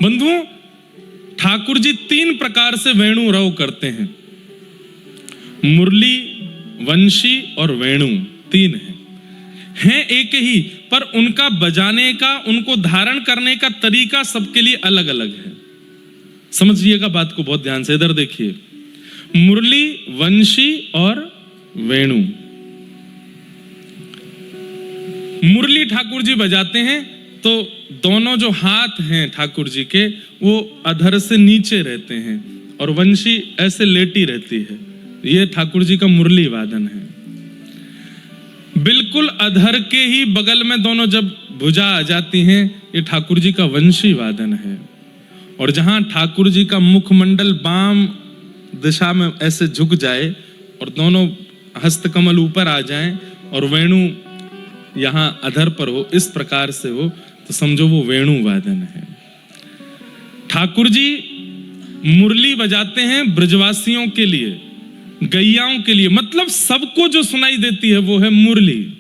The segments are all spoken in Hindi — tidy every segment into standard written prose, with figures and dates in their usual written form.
बंधुओं, ठाकुर जी 3 प्रकार से वेणु रव करते हैं। मुरली, वंशी और वेणु 3 हैं एक ही, पर उनका बजाने का, उनको धारण करने का तरीका सबके लिए अलग अलग है। समझिएगा बात को बहुत ध्यान से, इधर देखिए। मुरली, वंशी और वेणु। मुरली ठाकुर जी बजाते हैं तो दोनों जो हाथ हैं ठाकुर जी के वो अधर से नीचे रहते हैं और वंशी ऐसे लेटी रहती है। ये ठाकुर जी का मुरली वादन है। बिल्कुल अधर के ही बगल में दोनों जब भुजा आ जाती हैं, ये ठाकुर जी का वंशी वादन है। और जहां ठाकुर जी का मुखमंडल बाम दिशा में ऐसे झुक जाए और दोनों हस्तकमल ऊपर आ जाएं और वेणु यहां अधर पर हो, इस प्रकार से हो, तो समझो वो वेणु वादन है। ठाकुर जी मुरली बजाते हैं ब्रजवासियों के लिए, गैयाओं के लिए, मतलब सबको जो सुनाई देती है वो है मुरली।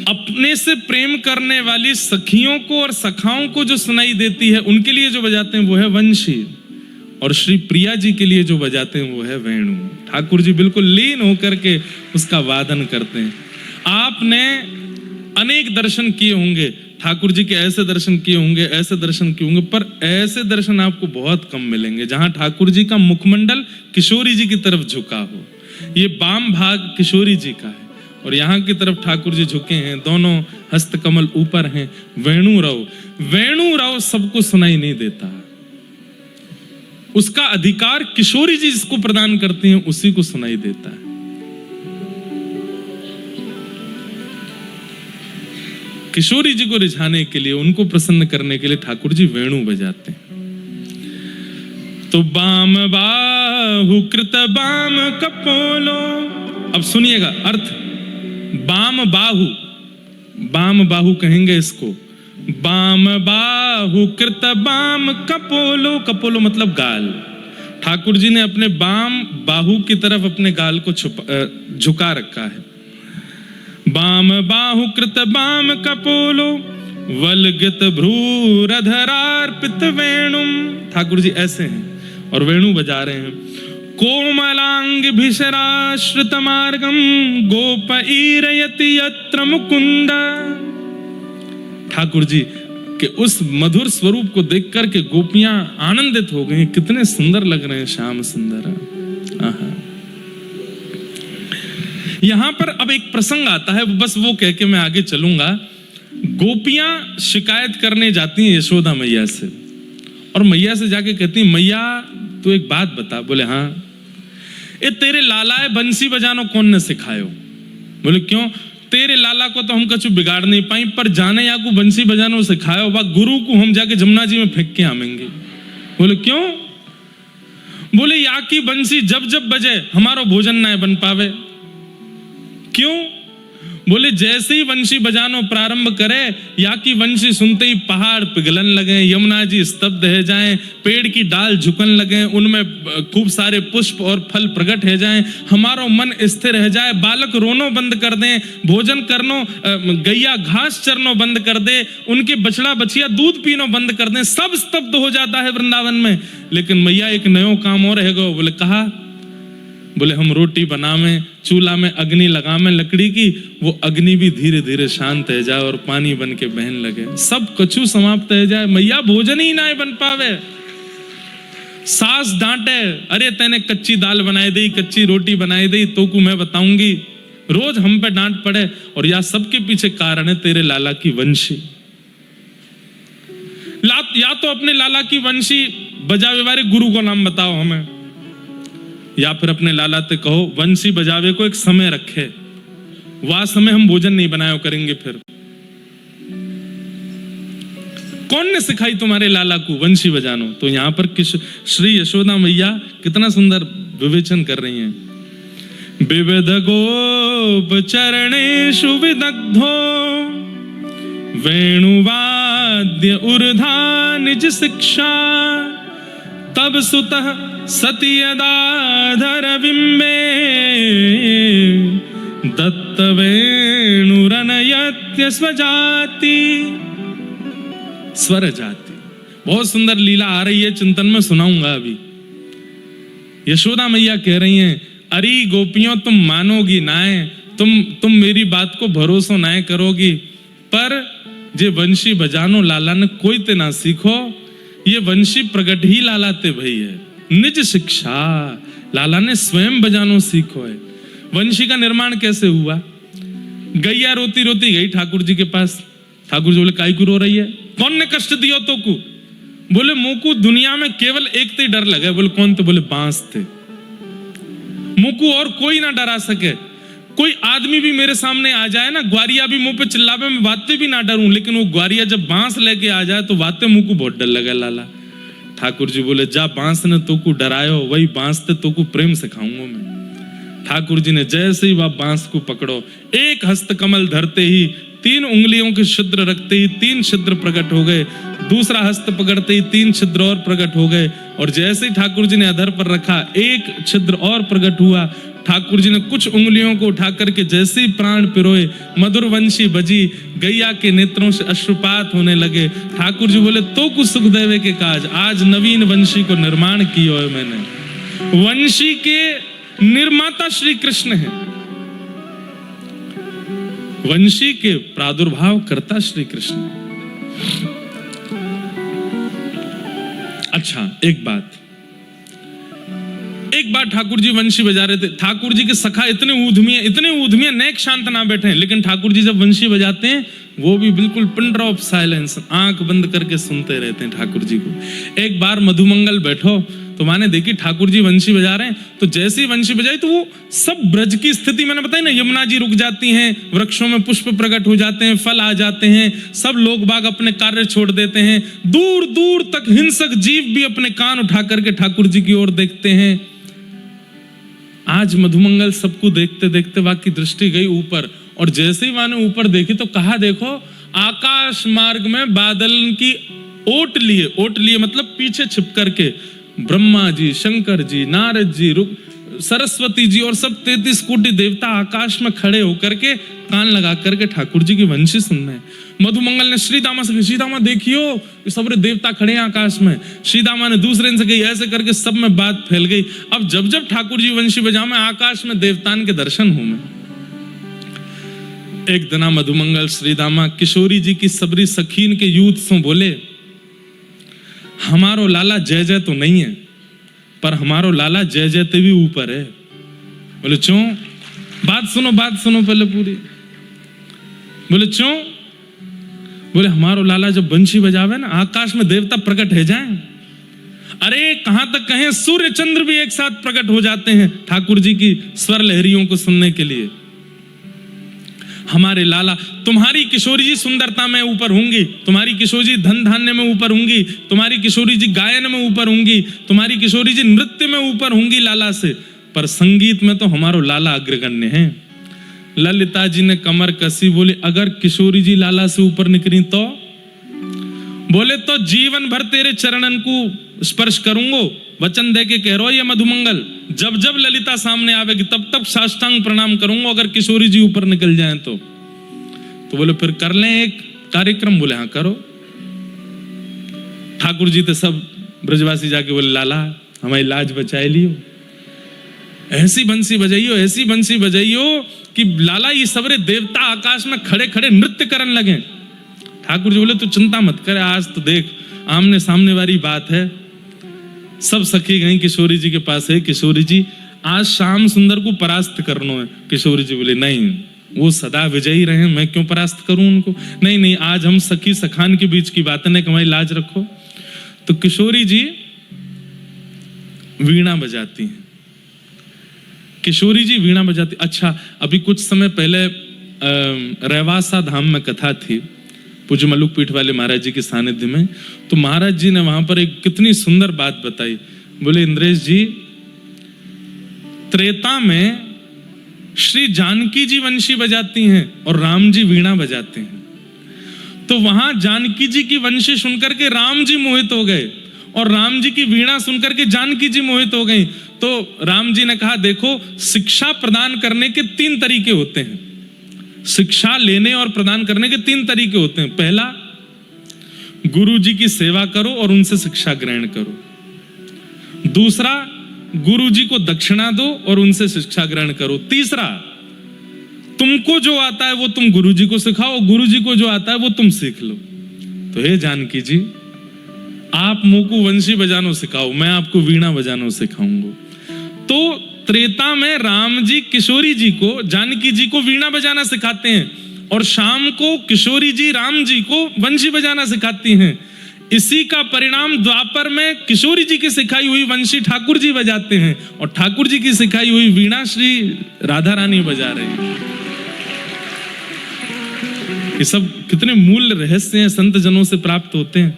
अपने से प्रेम करने वाली सखियों को और सखाओं को जो सुनाई देती है उनके लिए जो बजाते हैं वो है वंशी, और श्री प्रिया जी के लिए जो बजाते हैं वो है वेणु। ठाकुर जी बिल्कुल लीन होकर के उसका वादन करते हैं। आपने अनेक दर्शन किए होंगे, ठाकुर जी के ऐसे दर्शन किए होंगे, ऐसे दर्शन किए होंगे, पर ऐसे दर्शन आपको बहुत कम मिलेंगे जहां ठाकुर जी का मुखमंडल किशोरी जी की तरफ झुका हो। ये बाम भाग किशोरी जी का है और यहाँ की तरफ ठाकुर जी झुके हैं, दोनों हस्तकमल ऊपर हैं। वेणु रव सबको सुनाई नहीं देता, उसका अधिकार किशोरी जी जिसको प्रदान करती हैं उसी को सुनाई देता है। किशोरी जी को रिझाने के लिए, उनको प्रसन्न करने के लिए ठाकुर जी वेणु बजाते हैं। तो बाम बाहु कृत बाम कपोलो, अब सुनिएगा अर्थ। बाम बाहु कहेंगे इसको। बाम बाहु कृत बाम कपोलो, कपोलो मतलब गाल। ठाकुर जी ने अपने बाम बाहु की तरफ अपने गाल को झुका रखा है। बाम बाहु कृत बाम कपोलो वलगित भ्रूरधरार्पित वेणुम। ठाकुर जी ऐसे हैं और वेणु बजा रहे हैं। कोमलांग भिषराश्रित मार्गम गोपईरयति यत्र मुकुंद। ठाकुर जी के उस मधुर स्वरूप को देख करके गोपियां आनंदित हो गई, कितने सुंदर लग रहे हैं श्याम सुंदर। आहा। यहां पर अब एक प्रसंग आता है, बस वो कह के मैं आगे चलूंगा। गोपियां शिकायत करने जाती हैं यशोदा मैया से और मैया से जाके कहती हैं, मैया तू एक बात बता। बोले हाँ। ये तेरे लालाए बंसी बजानो कौन ने सिखायो? बोले क्यों? तेरे लाला को तो हम कछु बिगाड़ नहीं पाई, पर जाने या को बंसी बजानो सिखायो बा गुरु को हम जाके जमुना जी में फेंक के आवेंगे। बोले क्यों? बोले या की बंसी जब जब बजे हमारो भोजन ना बन पावे। क्यों? बोले जैसे ही वंशी बजानो प्रारंभ करे, या की वंशी सुनते ही पहाड़ पिघलन लगे, यमुना जी स्तब्ध है जाएं, पेड़ की डाल झुकन लगे, उनमें खूब सारे पुष्प और फल प्रकट है जाएं, हमारो मन स्थिर रह जाए, बालक रोनो बंद कर दें, भोजन करनो, गैया घास चरनो बंद कर दे, उनके बछड़ा बछिया दूध पीनो बंद कर दें, सब स्तब्ध हो जाता है वृंदावन में। लेकिन मैया एक नयो काम और रहेगा। बोले कहा? बोले हम रोटी बनावें, चूल्हा में अग्नि लगावें लकड़ी की, वो अग्नि भी धीरे धीरे शांत है जाए और पानी बन के बहन लगे, सब कछु समाप्त है जाए, मैया भोजन ही ना बन पावे। सास डांटे, अरे तैने कच्ची दाल बनाई दी, कच्ची रोटी बनाई दी, तो को मैं बताऊंगी। रोज हम पे डांट पड़े और या सबके पीछे कारण है तेरे लाला की वंशी। या तो अपने लाला की वंशी बजावे वाले गुरु को नाम बताओ हमें, या फिर अपने लाला ते कहो वंशी बजावे को एक समय रखे, वह समय हम भोजन नहीं बनाया करेंगे। फिर कौन ने सिखाई तुम्हारे लाला को वंशी बजानो? तो यहां पर श्री यशोदा मैया कितना सुंदर विवेचन कर रही हैं। विविध गोप चरणेषु विदग्धो वेणुवाद्य ऊर्धा निज शिक्षा, तब सुतः सति यदाधर बिंबे दत्त वेणुरनयत्य स्वजाति। स्वर जाति। बहुत सुंदर लीला आ रही है, चिंतन में सुनाऊंगा अभी। यशोदा मैया कह रही हैं, अरे गोपियों तुम मानोगी नाय, तुम मेरी बात को भरोसा नाय करोगी, पर जे वंशी बजानो लाला ने कोई ते ना सीखो, ये वंशी प्रगट ही लाला ते भई है, निज शिक्षा लाला ने स्वयं बजानो सीखो है। वंशी का निर्माण कैसे हुआ? गैया रोती रोती गई ठाकुर जी के पास। ठाकुर जी बोले, काई को रो रही है? कौन ने कष्ट दिया तो को? बोले, मुकु दुनिया में केवल एक ते डर लगे। बोले, कौन? तो बोले, बांस थे। मुकु और कोई ना डरा सके। कोई आदमी भी मेरे सामने आ जाए ना, ग्वारिया भी मुंह पे चिल्लावे, मैं बातें भी ना डरूं, लेकिन वो ग्वारिया जब बांस लेके आ जाए तो बातें मुंह को बहुत डर लगे लाला। ठाकुर जी बोले, जा बांस ने तो को डरायो, वही बांस ते तो को प्रेम सिखाऊंगा मैं। ठाकुर जी ने जैसे ही वह बांस को पकड़ो, एक हस्त कमल धरते ही 3 उंगलियों के छिद्र रखते ही 3 छिद्र प्रकट हो गए, दूसरा हस्त पकड़ते ही 3 छिद्र और प्रकट हो गए, और जैसे ही ठाकुर जी ने अधर पर रखा, एक छिद्र और प्रकट हुआ। ठाकुर जी ने कुछ उंगलियों को उठा करके जैसे ही प्राण पिरोए, मधुर वंशी बजी, गैया के नेत्रों से अश्रुपात होने लगे। ठाकुर जी बोले, तो कुछ सुख देवे के काज, आज नवीन वंशी को निर्माण किया है मैंने। वंशी के निर्माता श्री कृष्ण है, वंशी के प्रादुर्भाव करता श्री कृष्ण। अच्छा, एक बात ठाकुर जी वंशी बजा रहे थे। ठाकुर जी के सखा इतने ऊधमिया नेक शांत ना बैठे, लेकिन ठाकुर जी जब वंशी बजाते हैं वो भी बिल्कुल पिन ड्रॉप साइलेंस, आंख बंद करके सुनते रहते हैं ठाकुर जी को। एक बार मधुमंगल बैठो तो माने देखी ठाकुर जी वंशी बजा रहे हैं, तो जैसे ही वंशी बजाई तो वो सब ब्रज की स्थिति मैंने बताई ना, यमुना जी रुक जाती हैं, वृक्षों में पुष्प प्रकट हो जाते हैं, फल आ जाते हैं, सब लोग बाग अपने कार्य छोड़ देते हैं, दूर दूर तक हिंसक जीव भी अपने कान उठा करके ठाकुर जी की ओर देखते हैं। आज मधुमंगल सबको देखते देखते वाक की दृष्टि गई ऊपर, और जैसे ही माने ऊपर देखी तो कहा, देखो आकाश मार्ग में बादल की ओट लिए मतलब पीछे छिप करके ब्रह्मा जी, शंकर जी, नारद जी, सरस्वती जी और सब 33 कोटि देवता आकाश में खड़े होकर के कान लगा करके ठाकुर जी की वंशी सुन रहे हैं। मधुमंगल ने श्रीदामा से कहा, श्रीदामा देखियो सब देवता खड़े हैं आकाश में। श्रीदामा ने दूसरे से कही, ऐसे करके सब में बात फैल गई। अब जब जब ठाकुर जी वंशी बजाओ में आकाश में देवतान के दर्शन हो में। एक दिना मधुमंगल श्रीदामा किशोरी जी की सबरी सखीन के यूथ से बोले, हमारो लाला जय जय तो नहीं है, पर हमारो लाला जय जय ते भी ऊपर है। बोले क्यों? बात सुनो पहले पूरी। बोले क्यों? बोले हमारो लाला जब बंशी बजावे ना, आकाश में देवता प्रकट है जाए। अरे कहां तक कहें, सूर्य चंद्र भी एक साथ प्रकट हो जाते हैं ठाकुर जी की स्वर लहरियों को सुनने के लिए। हमारे लाला, तुम्हारी किशोरी जी सुंदरता में ऊपर होंगी, तुम्हारी किशोरी जी धन धान्य में ऊपर होंगी, तुम्हारी किशोरी जी गायन में ऊपर होंगी, तुम्हारी किशोरी जी नृत्य में ऊपर होंगी लाला से, पर संगीत में तो हमारो लाला अग्रगण्य है। ललिता जी ने कमर कसी, बोले अगर किशोरी जी लाला से ऊपर निकली तो? बोले तो जीवन भर तेरे चरणन को स्पर्श करूंगो, वचन दे के कह रहा ये मधुमंगल, जब जब ललिता सामने आवेगी तब तब साष्टांग प्रणाम करूंगा अगर किशोरी जी ऊपर निकल जाएं तो। बोले फिर कर लें एक कार्यक्रम। बोले हाँ करो। ठाकुर जी तो सब ब्रजवासी जाके बोले, लाला हमारी लाज बचाए लियो, ऐसी बंसी बजाइयो कि लाला ये सबरे देवता आकाश में खड़े खड़े नृत्य करने लगे। ठाकुर जी बोले तू चिंता मत कर, आज तो देख आमने सामने वाली बात है। सब सखी गई किशोरी जी के पास है, किशोरी जी आज शाम सुंदर को परास्त करना है। किशोरी जी बोले नहीं, वो सदा विजयी रहे, मैं क्यों परास्त करूं उनको। नहीं आज हम सखी सखान के बीच की बात है, हमारी लाज रखो। तो किशोरी जी वीणा बजाती हैं, किशोरी जी वीणा बजाती। अच्छा, अभी कुछ समय पहले रेवासा धाम में कथा थी पूज्य मल्लुक पीठ वाले महाराज जी के सानिध्य में, तो महाराज जी ने वहां पर एक कितनी सुंदर बात बताई। बोले इंद्रेश जी, त्रेता में श्री जानकी जी वंशी बजाती हैं और राम जी वीणा बजाते हैं, तो वहां जानकी जी की वंशी सुनकर के राम जी मोहित हो गए और राम जी की वीणा सुनकर के जानकी जी मोहित हो गई। तो राम जी ने कहा देखो, शिक्षा प्रदान करने के 3 तरीके होते हैं, शिक्षा लेने और प्रदान करने के 3 तरीके होते हैं। पहला, गुरु जी की सेवा करो और उनसे शिक्षा ग्रहण करो। दूसरा, गुरु जी को दक्षिणा दो और उनसे शिक्षा ग्रहण करो। तीसरा, तुमको जो आता है वो तुम गुरु जी को सिखाओ, गुरु जी को जो आता है वो तुम सीख लो। तो हे जानकी जी, आप मोको वंशी बजानो सिखाओ, मैं आपको वीणा बजानो सिखाऊंगा। तो त्रेता में राम जी किशोरी जी को, जानकी जी को वीणा बजाना सिखाते हैं और शाम को किशोरी जी राम जी को वंशी बजाना सिखाती हैं। इसी का परिणाम द्वापर में किशोरी जी की सिखाई हुई वंशी ठाकुर जी बजाते हैं और ठाकुर जी की सिखाई हुई वीणा श्री राधा रानी बजा रहे हैं। ये सब कितने मूल्य रहस्य हैं, संत जनों से प्राप्त होते हैं।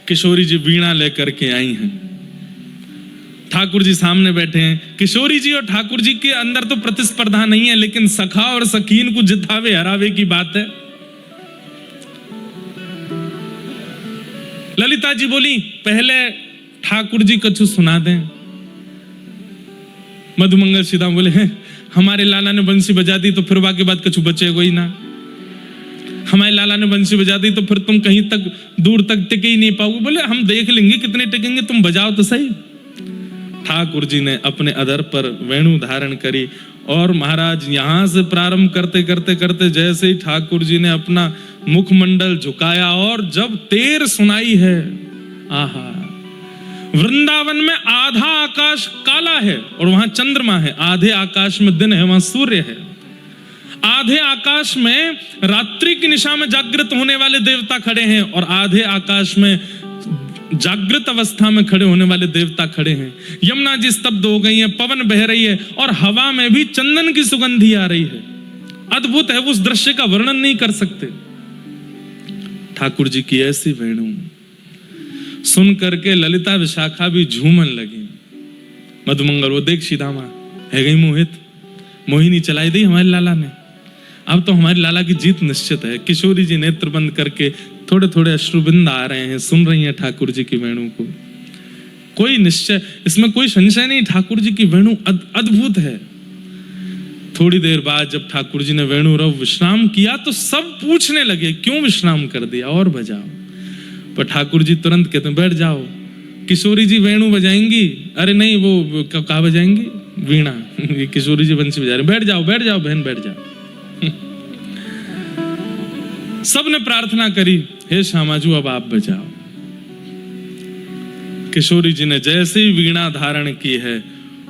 किशोरी जी वीणा लेकर के आई हैं, ठाकुर जी सामने बैठे हैं। किशोरी जी और ठाकुर जी के अंदर तो प्रतिस्पर्धा नहीं है, लेकिन सखा और सखीन को जितावे हरावे की बात है। ललिता जी बोली, पहले ठाकुर जी कछु सुना दें। मधुमंगल सीधा बोले, हैं हमारे लाला ने बंसी बजा दी तो फिर बाकी बात कछु बचेगा ही ना। हमारे लाला ने बंसी बजा दी तो फिर तुम कहीं तक दूर तक टिके ही नहीं पाओगे। बोले हम देख लेंगे कितने टिकेंगे, तुम बजाओ तो सही। ठाकुर जी ने अपने अधर पर वेणु धारण करी और महाराज यहां से प्रारंभ करते करते करते जैसे ही ठाकुर जी ने अपना मुखमंडल झुकाया और जब तेर सुनाई है, आहा, वृंदावन में आधा आकाश काला है और वहां चंद्रमा है, आधे आकाश में दिन है, वहां सूर्य है। आधे आकाश में रात्रि की निशा में जागृत होने वाले देवता खड़े हैं और आधे आकाश में जागृत अवस्था में खड़े होने वाले देवता खड़े हैं। यमुना जी स्तब्ध हो गई है, पवन बह रही है और हवा में भी चंदन की सुगंधी आ रही है। अद्भुत है, उस दृश्य का वर्णन नहीं कर सकते। ठाकुर जी की ऐसी वेणु सुन करके ललिता विशाखा भी झूमन लगी। मधुमंगल वो देख सीधामा है गई मोहित, मोहिनी चलाई दी हमारे लाला ने। अब तो हमारे लाला की जीत निश्चित है। किशोरी जी नेत्र बंद करके थोड़े थोड़े अश्रुबिंद आ रहे हैं, सुन रही हैं ठाकुर जी की वेणु को। कोई निश्चय, इसमें कोई संशय नहीं, ठाकुर जी की वेणु अद्भुत है। थोड़ी देर बाद जब ठाकुर जी ने वेणु रव विश्राम किया तो सब पूछने लगे क्यों विश्राम कर दिया, और बजाओ। पर ठाकुर जी तुरंत कहते हैं बैठ जाओ। किशोरी जी वेणु बजाएंगी, अरे नहीं वो कहाँ बजाएंगी, वीणा। किशोरी जी बंसी बजा रहे, बैठ जाओ बैठ जाओ बहन बैठ जाओ। सब ने प्रार्थना करी, हे श्यामाजू अब आप बजाओ। किशोरी जी ने जैसे ही वीणा धारण की है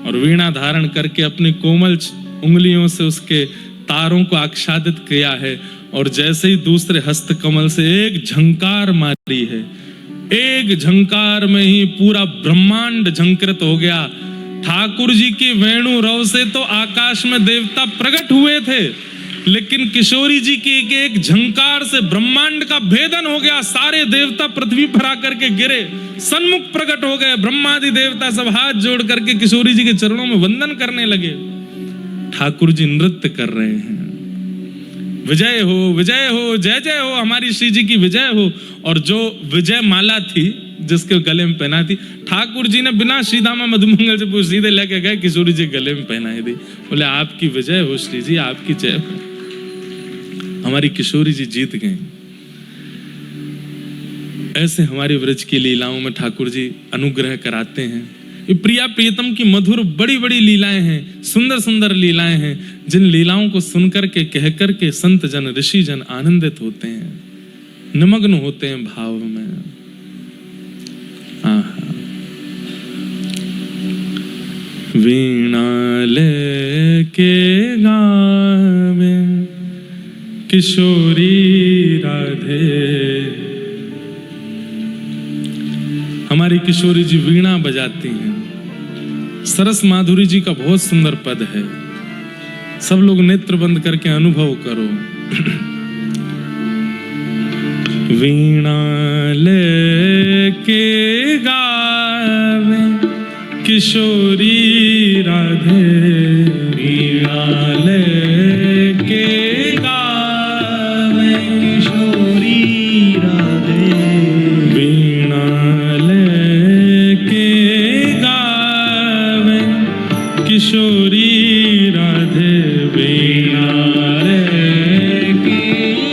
और वीणा धारण करके अपनी कोमल उंगलियों से उसके तारों को आच्छादित किया है और जैसे ही दूसरे हस्त कमल से एक झंकार मारी है, एक झंकार में ही पूरा ब्रह्मांड झंकृत हो गया। ठाकुर जी की वेणु रव से तो आकाश में देवता प्रकट हुए थे, लेकिन किशोरी जी की एक झंकार से ब्रह्मांड का भेदन हो गया। सारे देवता पृथ्वी पर आकर के गिरे, सन्मुख प्रकट हो गए। ब्रह्मादि देवता सब हाथ जोड़ करके किशोरी जी के चरणों में वंदन करने लगे। ठाकुर जी नृत्य कर रहे हैं, विजय हो जय जय हो, हमारी श्री जी की विजय हो। और जो विजय माला थी जिसके गले में पहना थी, ठाकुर जी ने बिना श्रीदामा मधुमंगल से पूछ सीधे लेके गए, किशोरी जी गले में पहनाई दी। बोले आपकी विजय हो श्री जी, आपकी जय हो। हमारी किशोरी जी जीत गए। ऐसे हमारी व्रज की लीलाओं में ठाकुर जी अनुग्रह कराते हैं। ये प्रिया प्रियतम की मधुर बड़ी बड़ी लीलाएं हैं, सुंदर सुंदर लीलाएं हैं, जिन लीलाओं को सुनकर के कह करके संत जन ऋषि जन आनंदित होते हैं, निमग्न होते हैं भाव में। वीणा लेके गावे किशोरी राधे। हमारी किशोरी जी वीणा बजाती हैं। सरस माधुरी जी का बहुत सुंदर पद है, सब लोग नेत्र बंद करके अनुभव करो। वीणा लेके गावे किशोरी राधे, वीणा लेके गावे किशोरी राधे, वीणा लेके गावे किशोरी राधे, वीणा लेके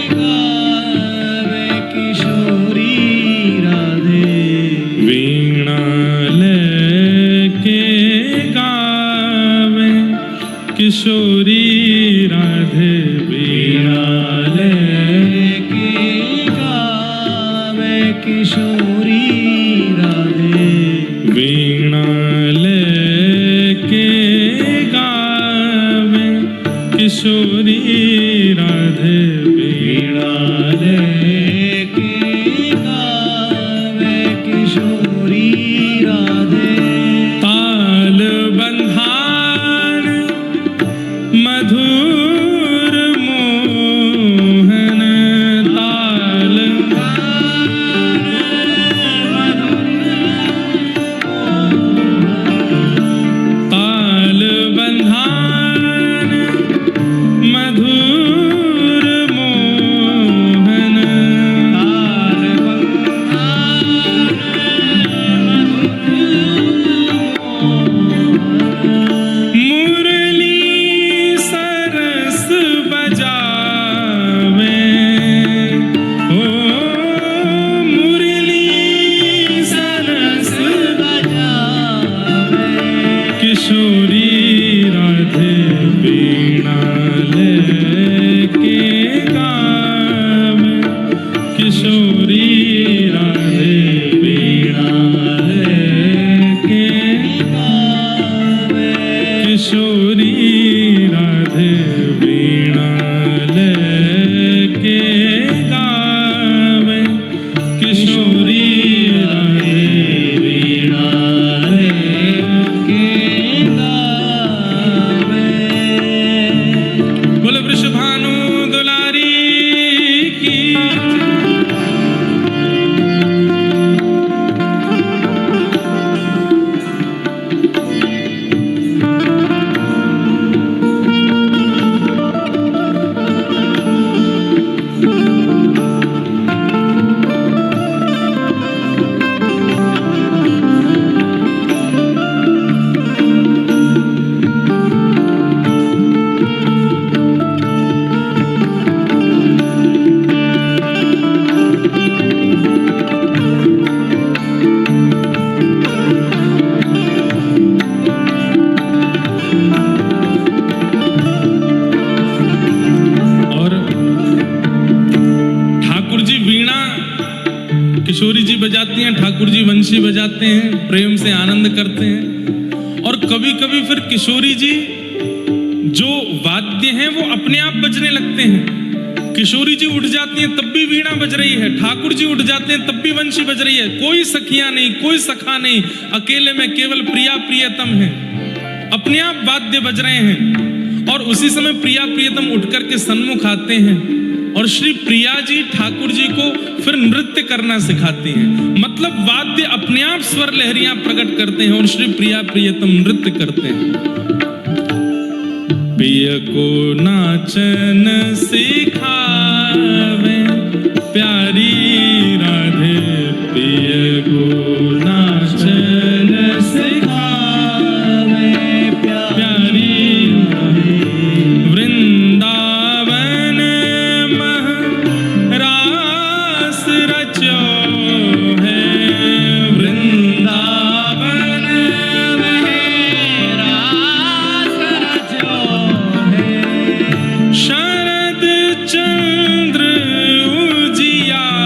गावे किशोरी किशोरी राधे वीणा लेके गावे किशोरी राधे वीणा लेके गावे किशोरी राधे ताल बंधान मधुर मोहन ताल ताल बंधान मधुर मोहन ताल मुरली सरस बजावे ओ मुरली सरस बजावे किशोरी राधे वीणा लेके गावे किशोरी राधे वीणा लेके किशोरी राधे वीणा लेके गावे किशोरी राधे वीणा बोले वृषभानु दुलारी की और ठाकुर जी वीणा किशोरी जी बजाती हैं, ठाकुर जी वंशी बजाते हैं, प्रेम से आनंद करते हैं। और कभी कभी फिर किशोरी जी जो वाद्य हैं वो अपने आप बजने लगते हैं। किशोरी जी उठ जाती हैं तब भी वीणा बज रही है, ठाकुर जी उठ जाते हैं तब भी वंशी बज रही है। कोई सखियां नहीं, कोई सखा नहीं, अकेले में केवल प्रिया प्रियतम है, अपने आप वाद्य बज रहे हैं। और उसी समय प्रिया प्रियतम उठ करके सन्मुख आते हैं और श्री प्रिया जी ठाकुर जी को फिर नृत्य करना सिखाती हैं। मतलब वाद्य अपने आप स्वर लहरियां प्रकट करते हैं और श्री प्रिया प्रियतम नृत्य करते हैं। पिय को नाचन सिखावे प्यारी राधे पिय को नाचन सिखावे प्यारी वृंदावन मह रास रचो है वृंदावन में रास रचो है शरद चंद्र उजियारे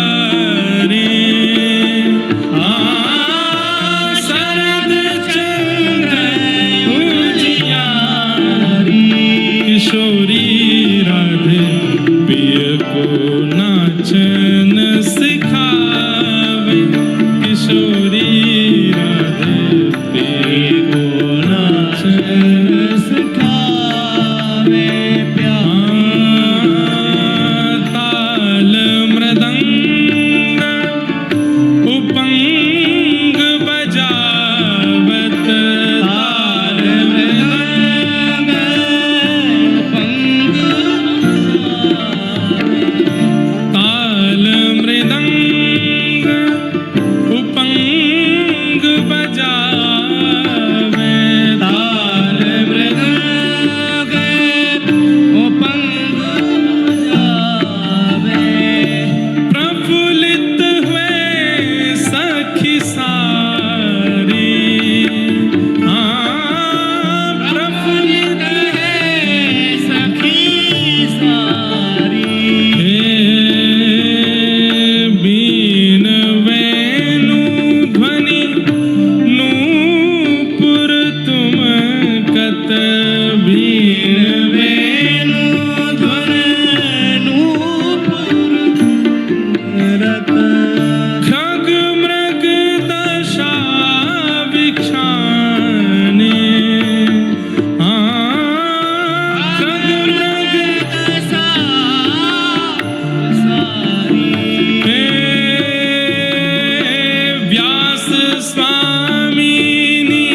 स्वामिनी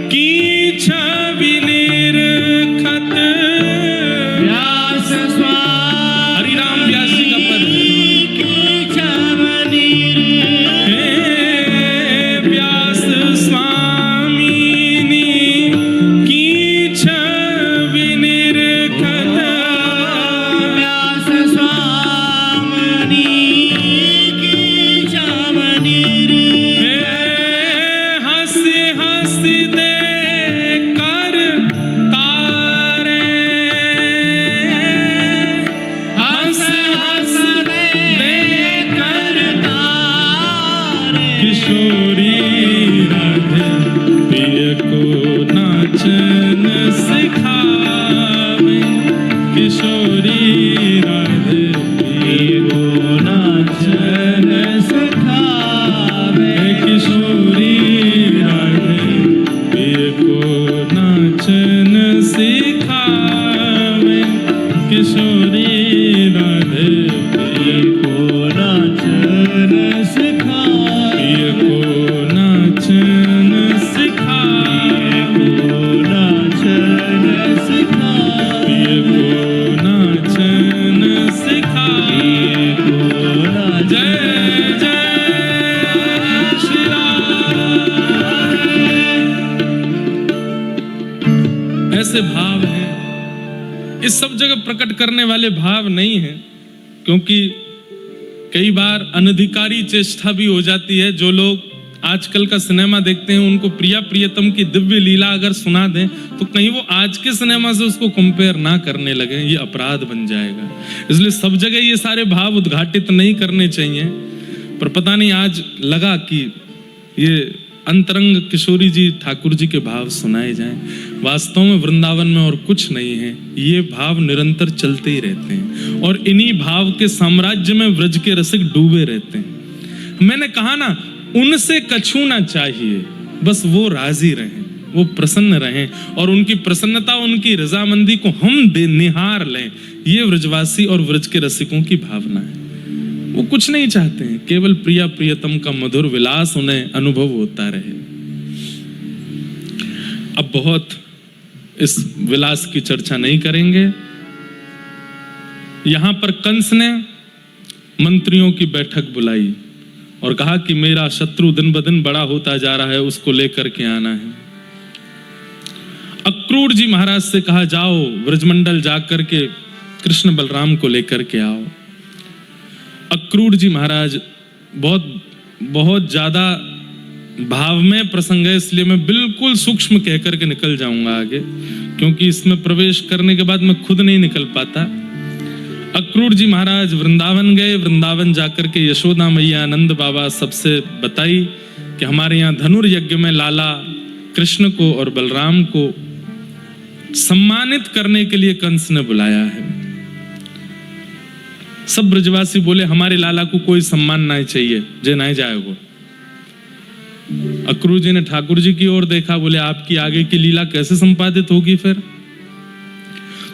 की छवि निरखत। व्यास स्वामी हरिराम व्यास जी का पद है। की छवि हे व्यास स्वामिनी की छवि निरखत। व्यास स्वामी की छवि हे हंसी हंसी दे कर तारे। हंस हंस दे कर तारे। किशोरी राधे प्रिय को नाचन सिखावे। किशोरी राधे प्रिय को नाचन सिखावे। किशोरी राधे प्रिय को नाचन सिखावे। किशोरी राधे प्रिय को नाचन सिखावे। प्रिय को नाचन सिखावे। को नाचन सिखावे। प्रिय को नाचन सिखावे। को नाचन जय जय श्री राम। ऐसे भाव हैं, इस सब जगह प्रकट करने वाले भाव नहीं हैं, क्योंकि कई बार अनधिकारी चेष्टा भी हो जाती है। जो लोग आजकल का सिनेमा देखते हैं उनको प्रिया प्रियतम की दिव्य लीला अगर सुना दें तो कहीं वो आज के सिनेमा से उसको कंपेयर ना करने लगे, ये अपराध बन जाएगा। इसलिए सब जगह ये सारे भाव उद्घाटित नहीं करने चाहिए। पर पता नहीं आज लगा कि ये अंतरंग किशोरी जी ठाकुर जी के भाव सुनाए जाएं। वास्तव में वृंदावन में और कुछ नहीं है, ये भाव निरंतर चलते ही रहते हैं और इन्हीं भाव के साम्राज्य में व्रज के रसिक डूबे रहते हैं। मैंने कहा ना, उनसे कछू ना चाहिए, बस वो राजी रहें, वो प्रसन्न रहें और उनकी प्रसन्नता, उनकी रजामंदी को हम निहार लें। ये व्रजवासी और व्रज के रसिकों की भावना है। वो कुछ नहीं चाहते हैं, केवल प्रिया प्रियतम का मधुर विलास उन्हें अनुभव होता रहे। अब बहुत इस विलास की चर्चा नहीं करेंगे। यहां पर कंस ने मंत्रियों की बैठक बुलाई और कहा कि मेरा शत्रु दिन ब दिन बड़ा होता जा रहा है, उसको लेकर के आना है। अक्रूर जी महाराज से कहा, जाओ व्रजमंडल जाकर के कृष्ण बलराम को लेकर के आओ। अक्रूर जी महाराज बहुत ज्यादा भाव में प्रसंग है, इसलिए मैं बिल्कुल सूक्ष्म कहकर के निकल जाऊंगा आगे, क्योंकि इसमें प्रवेश करने के बाद मैं खुद नहीं निकल पाता। अक्रूर जी महाराज वृंदावन गए। वृंदावन जाकर के यशोदा मैया, नंद बाबा सबसे बताई कि हमारे यहाँ धनुर्यज्ञ में लाला कृष्ण को और बलराम को सम्मानित करने के लिए कंस ने बुलाया है। सब ब्रजवासी बोले, हमारे लाला को कोई सम्मान नहीं चाहिए, जे नहीं जाएगो। अक्रूर जी ने ठाकुर जी की ओर देखा, बोले आपकी आगे की लीला कैसे संपादित होगी फिर?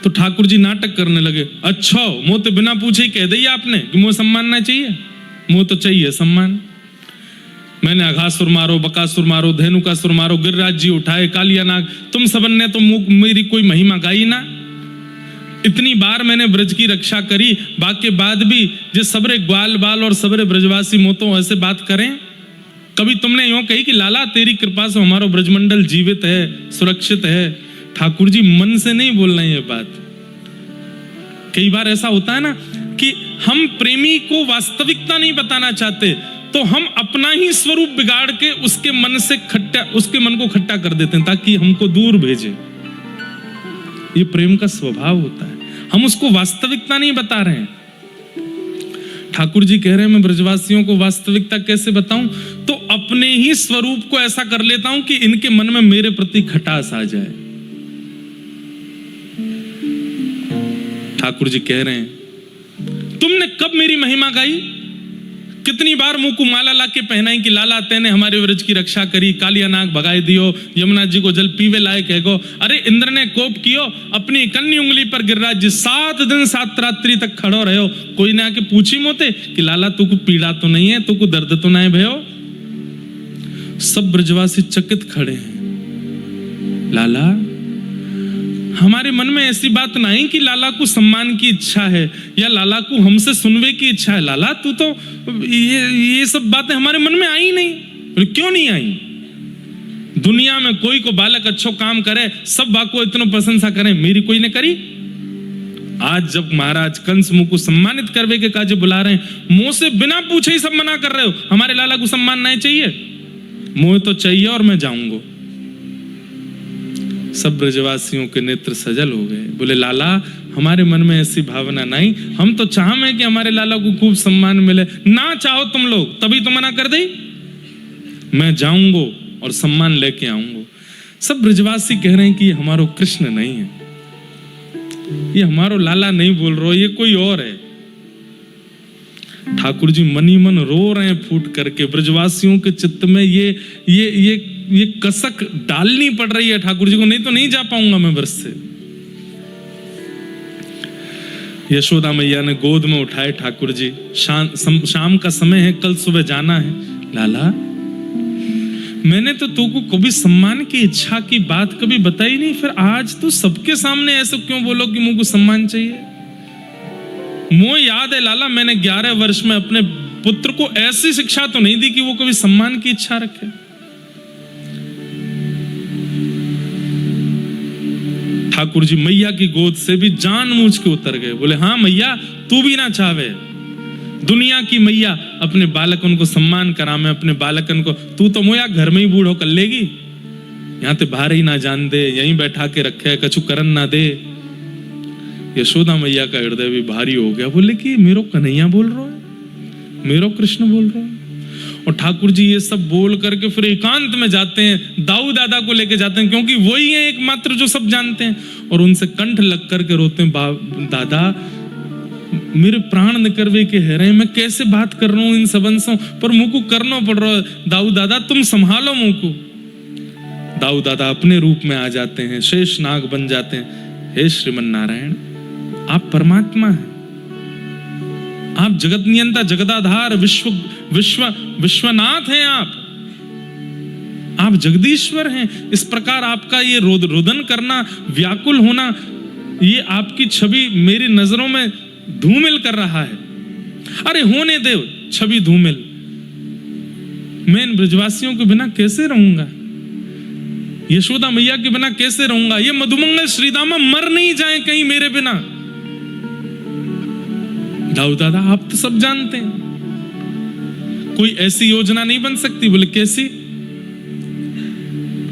तो ठाकुर जी नाटक करने लगे, अच्छा मुँह तो बिना पूछे ही कह दिया आपने कि मुझे सम्मान ना चाहिए, मुँह तो चाहिए सम्मान। मैंने अघासुर मारो, बकासुर मारो, धेनुकासुर मारो, गिरिराज जी उठाए, कालिया नाग, तुम सबन ने तो मेरी कोई महिमा गाई ना। इतनी बार मैंने ब्रज की रक्षा करी, बाकी बाद भी जिस सबरे ग्वाल बाल और सबरे ब्रजवासी मोतो ऐसे बात करें। कभी तुमने यूं कही कि लाला तेरी कृपा से हमारा ब्रजमंडल जीवित है, सुरक्षित है। ठाकुर जी मन से नहीं बोल रहे ये बात। कई बार ऐसा होता है ना कि हम प्रेमी को वास्तविकता नहीं बताना चाहते, तो हम अपना ही स्वरूप बिगाड़ के उसके मन से उसके मन को खट्टा कर देते हैं ताकि हमको दूर भेजे। ये प्रेम का स्वभाव होता है, हम उसको वास्तविकता नहीं बता रहे हैं। ठाकुर जी कह रहे हैं मैं ब्रजवासियों को वास्तविकता कैसे बताऊं? तो अपने ही स्वरूप को ऐसा कर लेता हूं कि इनके मन में मेरे प्रति खटास आ जाए। ठाकुर जी कह रहे हैं तुमने कब मेरी महिमा गाई? कितनी बार मुंह को माला ला के पहनाई कि लाला तेने हमारे व्रज की रक्षा करी, कालिया नाग भगाई दियो, यमुना जी को जल पीवे लाए कहो। अरे इंद्र ने कोप कियो, अपनी कन्नी उंगली पर गिरिराज जी 7 दिन 7 रात्रि तक खड़ो रहो, कोई ने आके पूछी मोते कि लाला तू को पीड़ा तो नहीं है, तू को दर्द तो नहीं भयो? सब ब्रजवासी चकित खड़े हैं। लाला, हमारे मन में ऐसी बात नहीं कि लाला को सम्मान की इच्छा है या लाला को हमसे सुनवे की इच्छा है। लाला तू तो ये सब बातें हमारे मन में आई नहीं। बोले क्यों नहीं आई? दुनिया में कोई को बालक अच्छो काम करे, सब बाको इतना प्रशंसा करें, मेरी कोई ने करी? आज जब महाराज कंस मुंह को सम्मानित करवे के काजे बुला रहे हैं, मुंह से बिना पूछे ही सब मना कर रहे हो, हमारे लाला को सम्मान नहीं चाहिए? मुंह तो चाहिए और मैं जाऊंगा। सब ब्रजवासियों के नेत्र सजल हो गए। बोले लाला, हमारे मन में ऐसी भावना नहीं, हम तो चाहें कि हमारे लाला को खूब सम्मान मिले। ना चाहो तुम लोग तभी तो मना कर दे, मैं जाऊंगा और सम्मान लेके आऊंगा। सब ब्रजवासी कह रहे हैं कि ये हमारो कृष्ण नहीं है, ये हमारो लाला नहीं बोल रहा, ये कोई और है। ठाकुर जी मनी मन रो रहे हैं फूट करके। ब्रजवासियों के चित्त में ये कसक डालनी पड़ रही है ठाकुर जी को, नहीं तो नहीं जा पाऊंगा मैं वर्ष से। यशोदा मैया ने गोद में उठाए ठाकुर जी। शाम का समय है, कल सुबह जाना है। लाला, मैंने तो तुमको कभी सम्मान की इच्छा की बात कभी बताई नहीं, फिर आज तो सबके सामने ऐसे क्यों बोलो कि मुझको सम्मान चाहिए? मुझे याद है लाला, मैंने 11 वर्ष में अपने पुत्र को ऐसी शिक्षा तो नहीं दी कि वो कभी सम्मान की इच्छा रखे। ठाकुर जी मैया की गोद से भी जानबूझ के उतर गए। बोले हाँ मैया, तू भी ना चाहे दुनिया की मैया अपने बालकन को सम्मान करा, मैं अपने बालकन को, तू तो मोया घर में ही बूढ़ो कर लेगी, यहाँ ते बाहर ही ना जान दे, यहीं बैठा के रखे, कछु करन ना दे। यशोदा मैया का हृदय भी भारी हो गया। बोले कि मेरो कन्हैया बोल रहा है, मेरो कृष्ण बोल रहा है। और ठाकुर जी ये सब बोल करके फिर एकांत में जाते हैं, दाऊ दादा को लेके जाते हैं, क्योंकि वही है एकमात्र जो सब जानते हैं, और उनसे कंठ लग करके रोते हैं, दादा मेरे प्राण निकरवे के है रहे, मैं कैसे बात कर रहा हूं इन सबंसों पर, मुंह को करना पड़ रहा है। दाऊ दादा तुम संभालो मुंह को। दाऊ दादा अपने रूप में आ जाते हैं, शेष नाग बन जाते हैं। हे श्रीमन नारायण, आप परमात्मा हैं, आप जगत नियंता, जगदाधार, विश्वनाथ हैं, आप जगदीश्वर हैं। इस प्रकार आपका ये रुदन करना, व्याकुल होना, ये आपकी छवि मेरी नजरों में धूमिल कर रहा है। अरे होने दे छवि धूमिल, मैं इन ब्रजवासियों के बिना कैसे रहूंगा, यशोदा मैया के बिना कैसे रहूंगा? ये मधुमंगल श्रीदामा मर नहीं जाए कहीं मेरे बिना। दाऊ दादा आप तो सब जानते हैं, कोई ऐसी योजना नहीं बन सकती। बोले कैसी?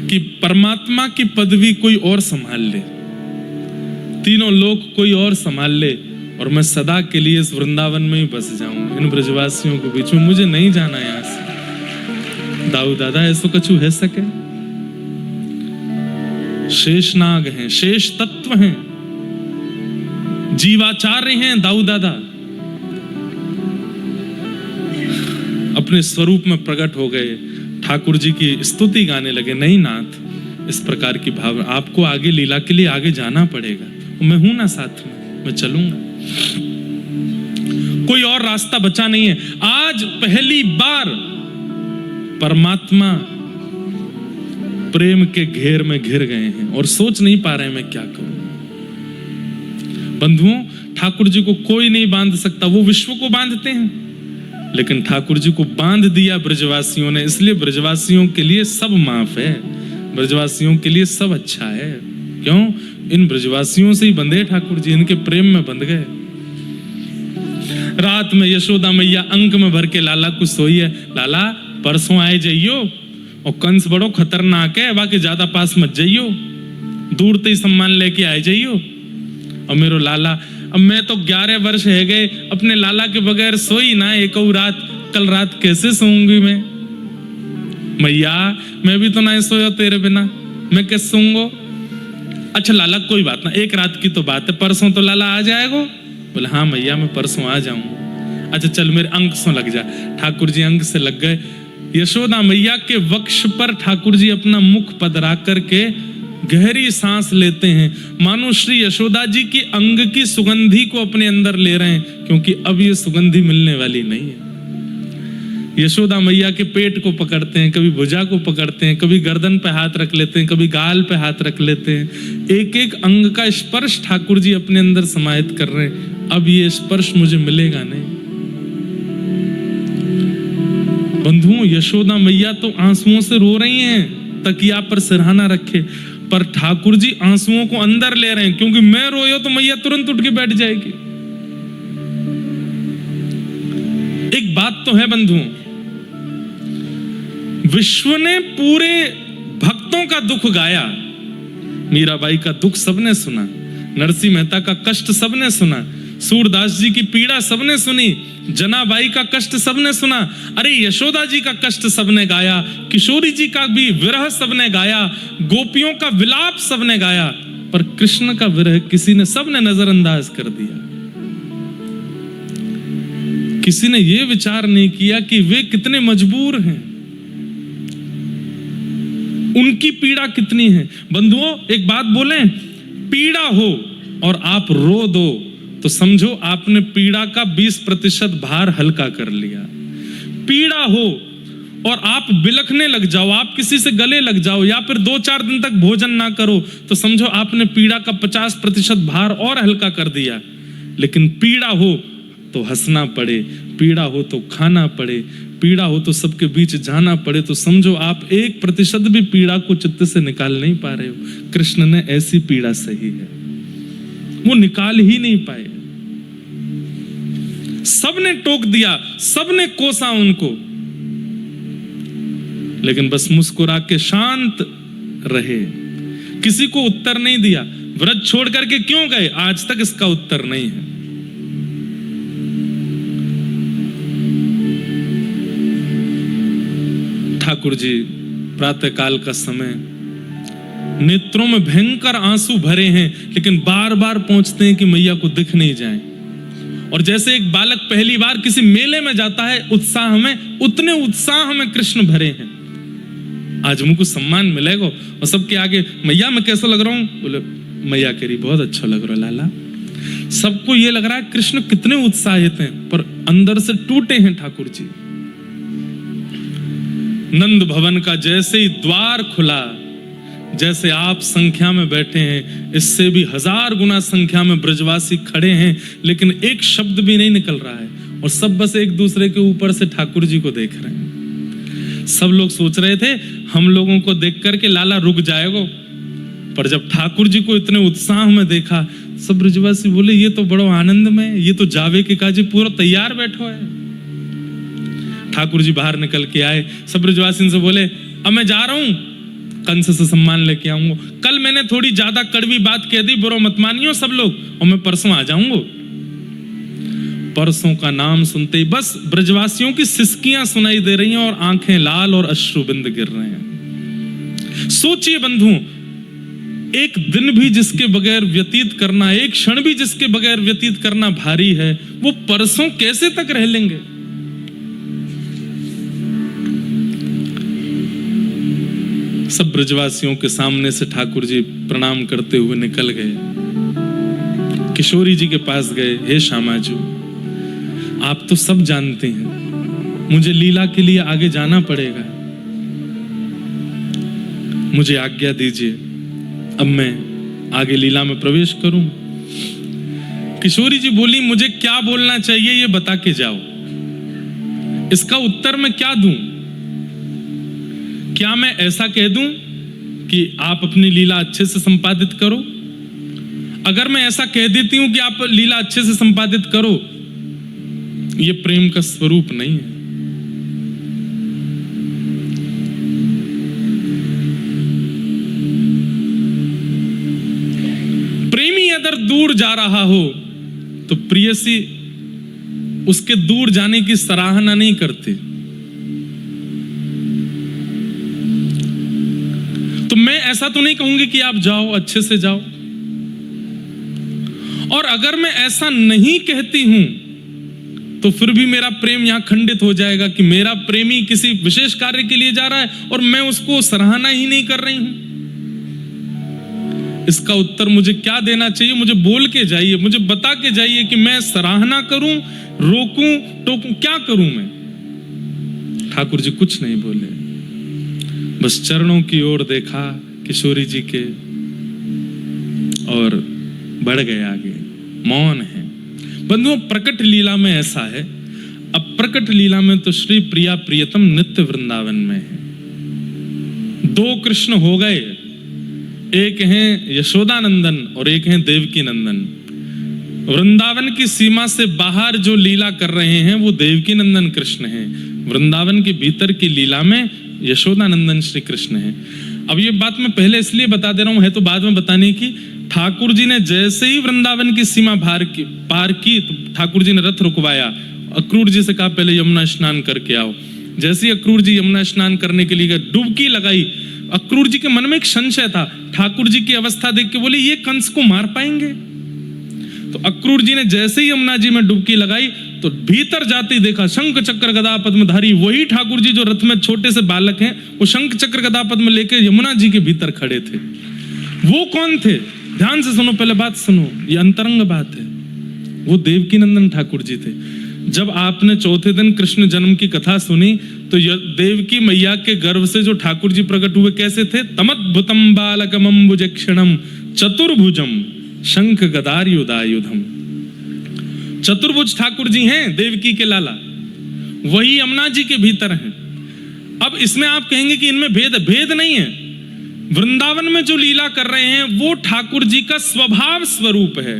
कि परमात्मा की पदवी कोई और संभाल ले, तीनों लोक कोई और संभाल ले, और मैं सदा के लिए इस वृंदावन में ही बस जाऊं, इन ब्रजवासियों के बीच में, मुझे नहीं जाना यहां से। दाऊ दादा ऐसा कछु है सके? शेष नाग हैं, शेष तत्व हैं, जीवाचार्य हैं दाऊ दादा, अपने स्वरूप में प्रकट हो गए, ठाकुर जी की स्तुति गाने लगे। नहीं नाथ, इस प्रकार की भावना, आपको आगे लीला के लिए आगे जाना पड़ेगा, मैं हूं ना साथ में, मैं चलूंगा, कोई और रास्ता बचा नहीं है। आज पहली बार परमात्मा प्रेम के घेर में घिर गए हैं और सोच नहीं पा रहे हैं मैं क्या करूं। बंधुओं, ठाकुर जी को कोई नहीं बांध सकता, वो विश्व को बांधते हैं, लेकिन ठाकुर जी को बांध दिया ब्रजवासियों ने, इसलिए ब्रजवासियों के लिए सब माफ है, ब्रजवासियों के लिए सब अच्छा है। क्यों? इन ब्रजवासियों से ही बंधे ठाकुर जी, इनके प्रेम में बंध गए। रात में यशोदा मैया अंक में भर के लाला को सोई है। लाला परसों आए जाइयो, और कंस बड़ो खतरनाक है, बाकी ज्यादा पास मत जाइयो, दूर ते ही सम्मान लेके आए जाइयो। और मेरो लाला, अब मैं तो 11 वर्ष है गए अपने लाला के बगैर सोई ना एक रात, कल रात कैसे सोऊंगी मैं? मैया मैं भी तो नहीं सोया तेरे बिना, मैं कैसे सोऊंगा? अच्छा लाला कोई बात ना, एक रात की तो बात है, परसों तो लाला आ जाएगा। बोले हाँ मैया मैं परसों आ जाऊंगा। अच्छा चल मेरे अंक से लग जा। ठाकुर जी अंक से लग गए। यशोदा मैया के वक्ष पर ठाकुर जी अपना मुख पधरा करके गहरी सांस लेते हैं, मानो श्री यशोदा जी की अंग की सुगंधी को अपने अंदर ले रहे हैं, क्योंकि अब ये सुगंधी मिलने वाली नहीं है। यशोदा मैया के पेट को पकड़ते हैं, कभी भुजा को पकड़ते हैं, कभी गर्दन पे हाथ रख लेते हैं, कभी गाल पे हाथ रख लेते हैं। एक एक अंग का स्पर्श ठाकुर जी अपने अंदर समाहित कर रहे हैं। अब ये स्पर्श मुझे मिलेगा नहीं। बंधुओं, यशोदा मैया तो आंसुओं से रो रही हैं, तकिया पर सिरहाना रखे, पर ठाकुर जी आंसुओं को अंदर ले रहे हैं, क्योंकि मैं रोयो तो मैया तुरंत उठ के बैठ जाएगी। एक बात तो है बंधुओं, विश्व ने पूरे भक्तों का दुख गाया। मीराबाई का दुख सबने सुना, नरसिंह मेहता का कष्ट सबने सुना, सूरदास जी की पीड़ा सबने सुनी, जनाबाई का कष्ट सबने सुना, अरे यशोदा जी का कष्ट सबने गाया, किशोरी जी का भी विरह सबने गाया, गोपियों का विलाप सबने गाया, पर कृष्ण का विरह किसी ने, सबने नजरअंदाज कर दिया। किसी ने यह विचार नहीं किया कि वे कितने मजबूर हैं, उनकी पीड़ा कितनी है। बंधुओं, एक बात बोलें, पीड़ा हो और आप रो दो तो समझो आपने पीड़ा का 20% भार हल्का कर लिया। पीड़ा हो और आप बिलखने लग जाओ, आप किसी से गले लग जाओ, या फिर 2-4 दिन तक भोजन ना करो, तो समझो आपने पीड़ा का 50% भार और हल्का कर दिया। लेकिन पीड़ा हो तो हंसना पड़े, पीड़ा हो तो खाना पड़े, पीड़ा हो तो सबके बीच जाना पड़े, तो समझो आप 1% भी पीड़ा को चित्त से निकाल नहीं पा रहे हो। कृष्ण ने ऐसी पीड़ा सही है, वो निकाल ही नहीं पाए। सबने टोक दिया, सबने कोसा उनको, लेकिन बस मुस्कुरा के शांत रहे, किसी को उत्तर नहीं दिया। व्रत छोड़ करके क्यों गए, आज तक इसका उत्तर नहीं है। ठाकुर जी प्रातः काल का समय, नेत्रों में भयंकर आंसू भरे हैं, लेकिन बार बार पहुंचते हैं कि मैया को दिख नहीं जाए। और जैसे एक बालक पहली बार किसी मेले में जाता है उत्साह में, उतने उत्साह में कृष्ण भरे हैं। आज मुझको सम्मान मिलेगा, और सबके आगे मैया मैं कैसा लग रहा हूं, बोले मैया कह रही बहुत अच्छा लग रहा है लाला। सबको ये लग रहा है कृष्ण कितने उत्साहित हैं, पर अंदर से टूटे हैं ठाकुर जी। नंद भवन का जैसे ही द्वार खुला, जैसे आप संख्या में बैठे हैं, इससे भी 1000 गुना संख्या में ब्रजवासी खड़े हैं, लेकिन एक शब्द भी नहीं निकल रहा है, और सब बस एक दूसरे के ऊपर से ठाकुर जी को देख रहे हैं। सब लोग सोच रहे थे हम लोगों को देख करके लाला रुक जाएगा, पर जब ठाकुर जी को इतने उत्साह में देखा, सब ब्रजवासी बोले ये तो बड़ो आनंद में, ये तो जावे के काजी पूरा तैयार बैठो है। ठाकुर जी बाहर निकल के आए, सब ब्रजवासी से बोले अब मैं जा रहा हूं, कंस से सम्मान लेके आऊंगा। कल मैंने थोड़ी ज्यादा कड़वी बात कह दी, बुरा मत मानियो सब लोग, और मैं परसों आ जाऊंगा। परसों का नाम सुनते ही बस ब्रजवासियों की सिसकियां सुनाई दे रही हैं, और आंखें लाल और अश्रुबिंद गिर रहे हैं। सोचिए बंधु, एक दिन भी जिसके बगैर व्यतीत करना, एक क्षण भी जिसके बगैर व्यतीत करना भारी है, वो परसों कैसे तक रह लेंगे। सब ब्रजवासियों के सामने से ठाकुर जी प्रणाम करते हुए निकल गए। किशोरी जी के पास गए, हे श्यामाजू आप तो सब जानते हैं, मुझे लीला के लिए आगे जाना पड़ेगा, मुझे आज्ञा दीजिए, अब मैं आगे लीला में प्रवेश करूं। किशोरी जी बोली मुझे क्या बोलना चाहिए ये बता के जाओ, इसका उत्तर मैं क्या दूं। क्या मैं ऐसा कह दूं कि आप अपनी लीला अच्छे से संपादित करो। अगर मैं ऐसा कह देती हूं कि आप लीला अच्छे से संपादित करो, ये प्रेम का स्वरूप नहीं है। प्रेमी अगर दूर जा रहा हो तो प्रियसी उसके दूर जाने की सराहना नहीं करती। तो मैं ऐसा तो नहीं कहूंगी कि आप जाओ, अच्छे से जाओ। और अगर मैं ऐसा नहीं कहती हूं तो फिर भी मेरा प्रेम यहां खंडित हो जाएगा कि मेरा प्रेमी किसी विशेष कार्य के लिए जा रहा है और मैं उसको सराहना ही नहीं कर रही हूं। इसका उत्तर मुझे क्या देना चाहिए, मुझे बोल के जाइए, मुझे बता के जाइए कि मैं सराहना करूं, रोकूं, टोकूं, क्या करूं मैं। ठाकुर जी कुछ नहीं बोले, बस चरणों की ओर देखा किशोरी जी के और बढ़ गए आगे, मौन है। बंधुओं, प्रकट लीला में ऐसा है, अब प्रकट लीला में तो श्री प्रिया प्रियतम नित्य वृंदावन में है। दो कृष्ण हो गए, एक हैं यशोदानंदन और एक हैं देवकी नंदन। वृंदावन की सीमा से बाहर जो लीला कर रहे हैं वो देवकी नंदन कृष्ण हैं, वृंदावन के भीतर की लीला में यशोदानंदन श्री कृष्ण हैं। अब ये बात मैं पहले इसलिए बता दे रहा हूं, है तो बाद में बताने की। ठाकुर जी ने जैसे ही वृंदावन की सीमा पार की तो ठाकुर जी ने रथ रुकवाया, अक्रूर जी से कहा पहले यमुना स्नान करके आओ। जैसे ही अक्रूर जी यमुना स्नान करने के लिए गए, डुबकी लगाई। अक्रूर जी के मन में एक संशय था, ठाकुर जी की अवस्था देख के बोले ये कंस को मार पाएंगे। तो अक्रूर जी ने जैसे ही यमुना जी में डुबकी लगाई तो भीतर जाते ही देखा शंख चक्र गदा पद्मधारी, वही ठाकुर जी जो रथ में छोटे से बालक हैं, वो शंख चक्र गदा पद्म लेके यमुना जी के भीतर खड़े थे। वो कौन थे? ध्यान से सुनो, पहले बात सुनो, ये अंतरंग बात है। वो देवकी नंदन ठाकुर जी थे। जब आपने चौथे दिन कृष्ण जन्म की कथा सुनी तो देवकी मैया के गर्भ से जो ठाकुर जी प्रकट हुए कैसे थे? तमद्भुतम बालकमं भुजक्षणम चतुर्भुजम शंख गदायुधायुधम। चतुर्भुज ठाकुर जी हैं देवकी के लाला, वही यमुना जी के भीतर हैं। अब इसमें आप कहेंगे कि इनमें भेद है, भेद नहीं है। वृंदावन में जो लीला कर रहे हैं वो ठाकुर जी का स्वभाव स्वरूप है,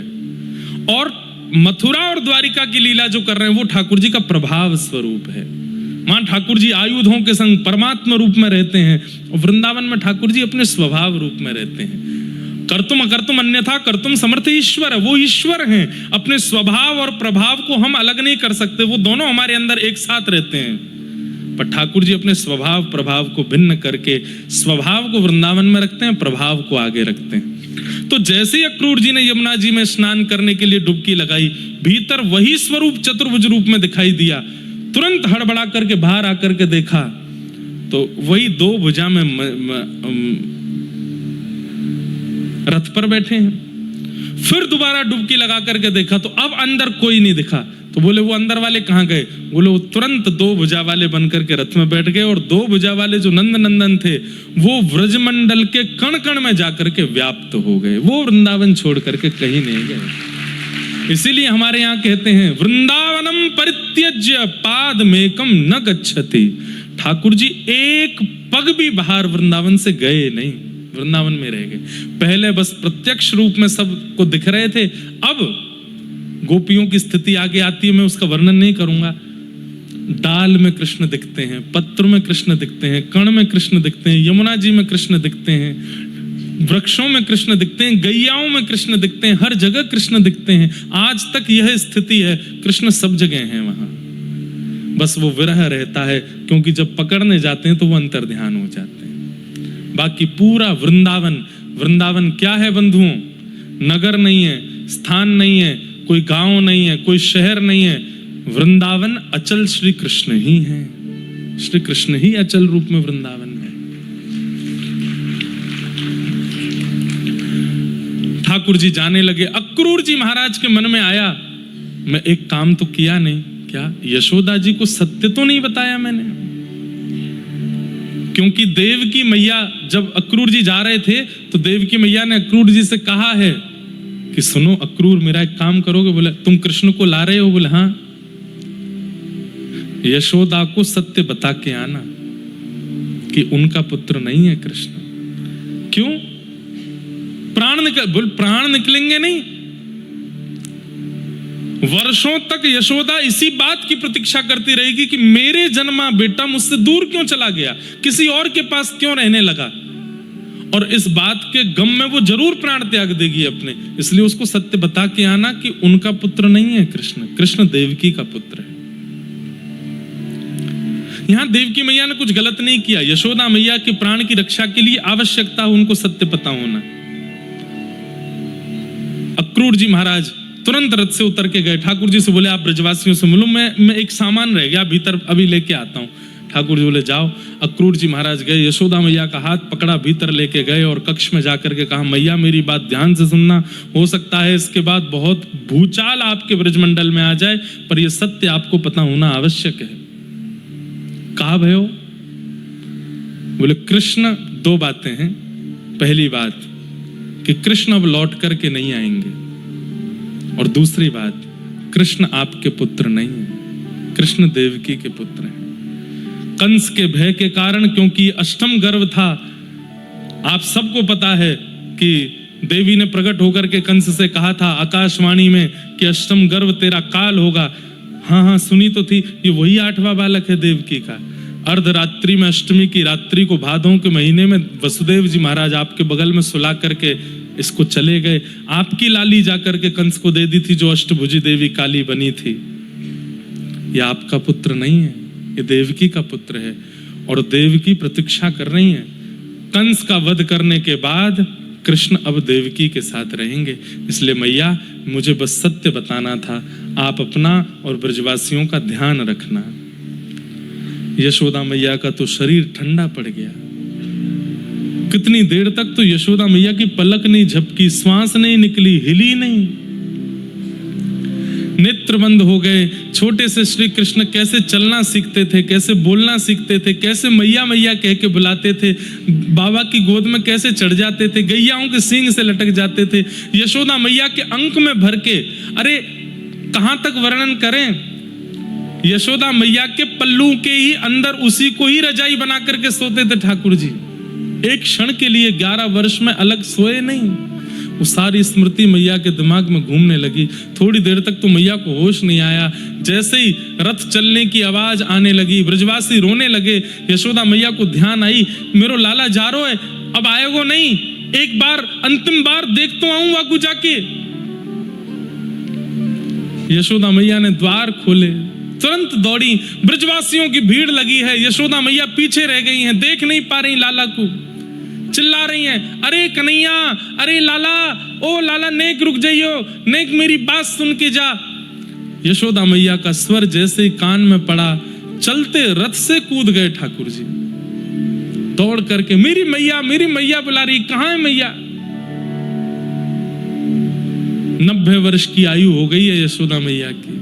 और मथुरा और द्वारिका की लीला जो कर रहे हैं वो ठाकुर जी का प्रभाव स्वरूप है। वहां ठाकुर जी आयुधों के संग परमात्मा रूप में रहते हैं, और वृंदावन में ठाकुर जी अपने स्वभाव रूप में रहते हैं। कर्तुम अकर्तुम अन्यथा कर्तुम समर्थ ईश्वर है, वो ईश्वर हैं। अपने स्वभाव और प्रभाव को हम अलग नहीं कर सकते, वो दोनों हमारे अंदर एक साथ रहते हैं। पर ठाकुर जी अपने स्वभाव प्रभाव को भिन्न करके स्वभाव को वृंदावन में रखते हैं, प्रभाव को आगे रखते हैं। तो जैसे ही अक्रूर जी ने यमुना जी में स्नान करने के लिए डुबकी लगाई, भीतर वही स्वरूप चतुर्भुज रूप में दिखाई दिया। तुरंत हड़बड़ा करके बाहर आकर के देखा तो वही दो भुजा में रथ पर बैठे हैं। फिर दोबारा डुबकी लगा करके देखा तो अब अंदर कोई नहीं दिखा। तो बोले वो अंदर वाले कहाँ गए? बोले वो तुरंत दो भुजा वाले बनकर के रथ में बैठ गए, और दो भुजा वाले जो नंद नंदन थे वो व्रजमंडल के कण कण में जाकर के व्याप्त हो गए, वो वृंदावन छोड़ करके कहीं नहीं गए। इसीलिए हमारे यहाँ कहते हैं वृंदावनम परित्यज्य पादमेकम न गच्छति। ठाकुर जी एक पग भी बाहर वृंदावन से गए नहीं, वृंदावन में रह गए। पहले बस प्रत्यक्ष रूप में सबको दिख रहे थे, अब गोपियों की स्थिति आगे आती है, मैं उसका वर्णन नहीं करूंगा। डाल में कृष्ण दिखते हैं, पत्र में कृष्ण दिखते हैं, कण में कृष्ण दिखते हैं, यमुना जी में कृष्ण दिखते हैं, वृक्षों में कृष्ण दिखते हैं, गैयाओं में कृष्ण दिखते हैं, हर जगह कृष्ण दिखते हैं। आज तक यह स्थिति है, कृष्ण सब जगह हैं वहां, बस वो विरह रहता है, क्योंकि जब पकड़ने जाते हैं तो वो अंतर ध्यान हो जाते हैं। बाकी पूरा वृंदावन, वृंदावन क्या है बंधुओं? नगर नहीं है, स्थान नहीं है, कोई गांव नहीं है, कोई शहर नहीं है। वृंदावन अचल श्री कृष्ण ही है, श्री कृष्ण ही अचल रूप में वृंदावन है। ठाकुर जी जाने लगे। अक्रूर जी महाराज के मन में आया, मैं एक काम तो किया नहीं, क्या यशोदा जी को सत्य तो नहीं बताया मैंने? क्योंकि देवकी मैया जब अक्रूर जी जा रहे थे तो देवकी मैया ने अक्रूर जी से कहा है कि सुनो अक्रूर, मेरा एक काम करोगे? बोले तुम कृष्ण को ला रहे हो? बोले हाँ। यशोदा को सत्य बता के आना कि उनका पुत्र नहीं है कृष्ण। क्यों? प्राण निकलेंगे नहीं। वर्षों तक यशोदा इसी बात की प्रतीक्षा करती रहेगी कि मेरे जन्मा बेटा मुझसे दूर क्यों चला गया, किसी और के पास क्यों रहने लगा, और इस बात के गम में वो जरूर प्राण त्याग देगी अपने। इसलिए उसको सत्य बता के आना कि उनका पुत्र नहीं है कृष्ण, कृष्ण देवकी का पुत्र है। यहां देवकी मैया ने कुछ गलत नहीं किया। यशोदा मैया के प्राण की रक्षा के लिए आवश्यकता है उनको सत्य पता होना। अक्रूर जी महाराज तुरंत रथ से उतर के गए, ठाकुर जी से बोले आप ब्रजवासियों से मिलो, मैं एक सामान रह गया भीतर, अभी लेके आता हूं। ठाकुर जी बोले जाओ। अक्रूर जी महाराज गए, यशोदा मैया का हाथ पकड़ा, भीतर लेके गए और कक्ष में जाकर के कहा मैया मेरी बात ध्यान से सुनना, हो सकता है इसके बाद बहुत भूचाल आपके ब्रजमंडल में आ जाए, पर यह सत्य आपको पता होना आवश्यक है। का भयो? बोले कृष्ण दो बातें हैं। पहली बात कि कृष्ण अब लौट करके नहीं आएंगे, और दूसरी बात कृष्ण आपके पुत्र नहीं है, कृष्ण देवकी के पुत्र हैं। कंस के भय के कारण, क्योंकि अष्टम गर्भ था, आप सबको पता है कि देवी ने प्रकट होकर के कंस से कहा था आकाशवाणी में कि अष्टम गर्भ तेरा काल होगा। हाँ हाँ सुनी तो थी, ये वही 8वां बालक है देवकी का। अर्धरात्रि में अष्टमी की रात्रि को भादों के महीने में वसुदेव जी महाराज आपके बगल में सुला करके इसको चले गए। आपकी लाली जाकर के कंस को दे दी थी, जो अष्टभुजी देवी काली बनी थी। यह आपका पुत्र नहीं है, ये देवकी का पुत्र है, और देवकी प्रतीक्षा कर रही है। कंस का वध करने के बाद कृष्ण अब देवकी के साथ रहेंगे। इसलिए मैया मुझे बस सत्य बताना था, आप अपना और ब्रजवासियों का ध्यान रखना। यशोदा मैया का तो शरीर ठंडा पड़ गया। कितनी देर तक तो यशोदा मैया की पलक नहीं झपकी, श्वास नहीं निकली, हिली नहीं, नेत्र बंद हो गए। छोटे से श्री कृष्ण कैसे चलना सीखते थे, कैसे बोलना सीखते थे, कैसे मैया मैया कह के बुलाते थे, बाबा की गोद में कैसे चढ़ जाते थे, गैयाओं के सींग से लटक जाते थे, यशोदा मैया के अंक में भर के। अरे कहां तक वर्णन करें, यशोदा मैया के पल्लू के ही अंदर उसी को ही रजाई बना करके सोते थे ठाकुर जी। एक क्षण के लिए 11 वर्ष में अलग सोए नहीं। वो सारी स्मृति मैया के दिमाग में घूमने लगी। थोड़ी देर तक तो मैया को होश नहीं आया। जैसे ही रथ चलने की आवाज आने लगी, ब्रजवासी रोने लगे, यशोदा मैया को ध्यान आई, मेरो लाला जा रो है, अब आएगो नहीं, एक बार अंतिम बार देख तो आऊं वाकू जाके। यशोदा मैया ने द्वार खोले, तुरंत दौड़ी। ब्रजवासियों की भीड़ लगी है, यशोदा मैया पीछे रह गई हैं, देख नहीं पा रही लाला को, चिल्ला रही हैं, अरे कन्हैया, अरे लाला, ओ लाला नेक रुक जाइयो, नेक मेरी बात सुन के जा। यशोदा मैया का स्वर जैसे ही कान में पड़ा, चलते रथ से कूद गए ठाकुर जी, दौड़ करके, मेरी मैया बुला रही, कहां है मैया। 90 वर्ष की आयु हो गई है यशोदा मैया की।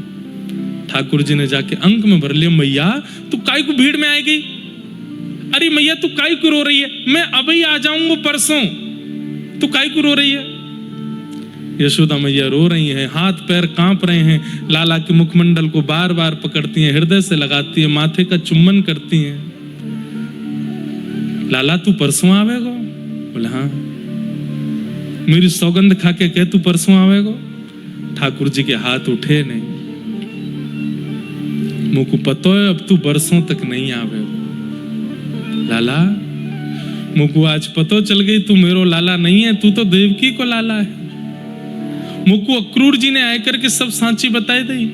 ठाकुर जी ने जाके अंक में भर लिया, मैया तू काय को भीड़ में आएगी, अरे मैया तू काय को रो रही है, मैं अभी आ जाऊंगा परसों, तू काय को रो रही है। यशोदा मैया रो रही हैं, हाथ पैर कांप रहे हैं, लाला के मुखमंडल को बार बार पकड़ती हैं, हृदय से लगाती हैं, माथे का चुम्बन करती हैं। लाला तू परसों आवेगो? बोले हाँ। मेरी सौगंध खा के कह तू परसों आवेगो। ठाकुर जी के हाथ उठे नहीं, मुझको पता है अब तू बरसों तक नहीं आवेगो। लाला मुझको आज पतो चल गई तू मेरो लाला नहीं है, तू तो देवकी को लाला है। मुझको अक्रूर जी ने आकर के सब सांची बताई दी।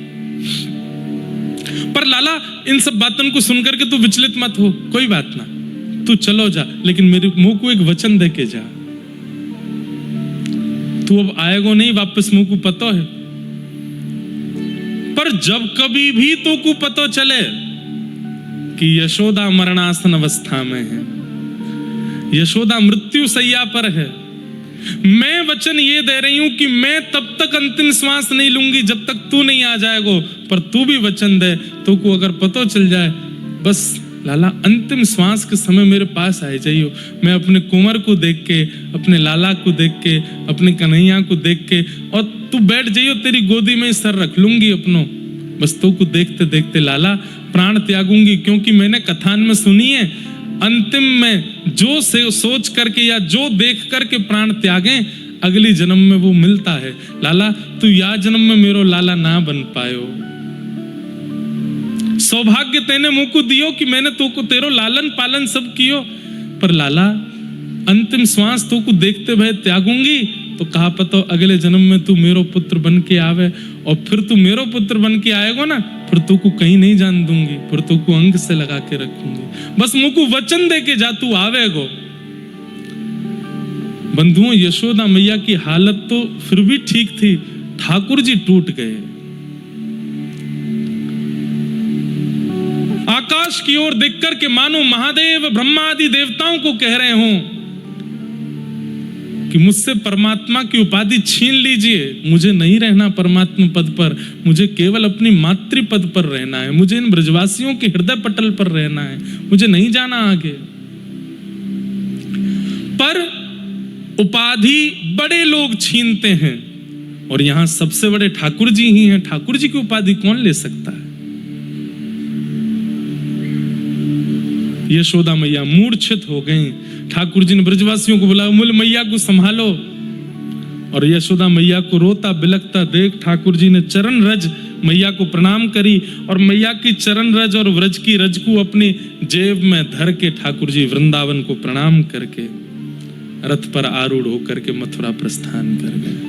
पर लाला इन सब बातों को सुनकर के तू विचलित मत हो, कोई बात ना, तू चलो जा, लेकिन मेरे मुंह को एक वचन दे के जा, तू अब आएगो नहीं वापस, मुझको पता है। पर जब कभी भी तो को पता चले कि यशोदा मरणासन अवस्था में है, यशोदा मृत्यु सैया पर है, मैं वचन ये दे रही हूं कि मैं तब तक अंतिम श्वास नहीं लूंगी जब तक तू नहीं आ जाएगो। पर तू भी वचन दे, तो को अगर पता चल जाए, बस लाला अंतिम श्वास के समय मेरे पास आ जाइयो। मैं अपने कुंवर को देख के, अपने लाला को देख के, अपने कन्हैया को देख के, और तू बैठ जाइयो, तेरी गोदी में सर रख लूंगी अपनों। बस तो को देखते देखते लाला प्राण त्यागूंगी, क्योंकि मैंने कथान में सुनी है, अंतिम में जो से सोच करके या जो देख करके प्राण त्यागे, अगली जन्म में वो मिलता है। लाला तू या जन्म में मेरो लाला ना बन पायो, सौभाग्य तेने मुंह को दियो कि मैंने तो को तेरो लालन पालन सब कियो, पर लाला अंतिम श्वास तो को देखते भय त्यागूंगी, तो कहा पता अगले जन्म में तू मेरो पुत्र बन के आवे, और फिर तू मेरो पुत्र बन के आएगो ना, फिर तू को कहीं नहीं जान दूंगी, फिर तू को अंग से लगा के रखूंगी। बस मुझको वचन दे के जा, तू आवेगो। बंधुओं, यशोदा मैया की हालत तो फिर भी ठीक थी, ठाकुर जी टूट गए। आकाश की ओर देखकर के मानो महादेव ब्रह्मा आदि देवताओं को कह रहे हों कि मुझसे परमात्मा की उपाधि छीन लीजिए, मुझे नहीं रहना परमात्मा पद पर, मुझे केवल अपनी मातृ पद पर रहना है, मुझे इन ब्रजवासियों के हृदय पटल पर रहना है, मुझे नहीं जाना आगे। पर उपाधि बड़े लोग छीनते हैं और यहां सबसे बड़े ठाकुर जी ही हैं। ठाकुर जी की उपाधि कौन ले सकता है? यशोदा मैया मूर्छित हो गई। ठाकुर जी ने ब्रजवासियों को बुलाया, मूल मैया को संभालो। और यशोदा मैया को रोता बिलखता देख ठाकुर जी ने चरण रज मैया को प्रणाम करी और मैया की चरण रज और व्रज की रज को अपनी जेब में धर के ठाकुर जी वृंदावन को प्रणाम करके रथ पर आरूढ़ होकर के मथुरा प्रस्थान कर गए।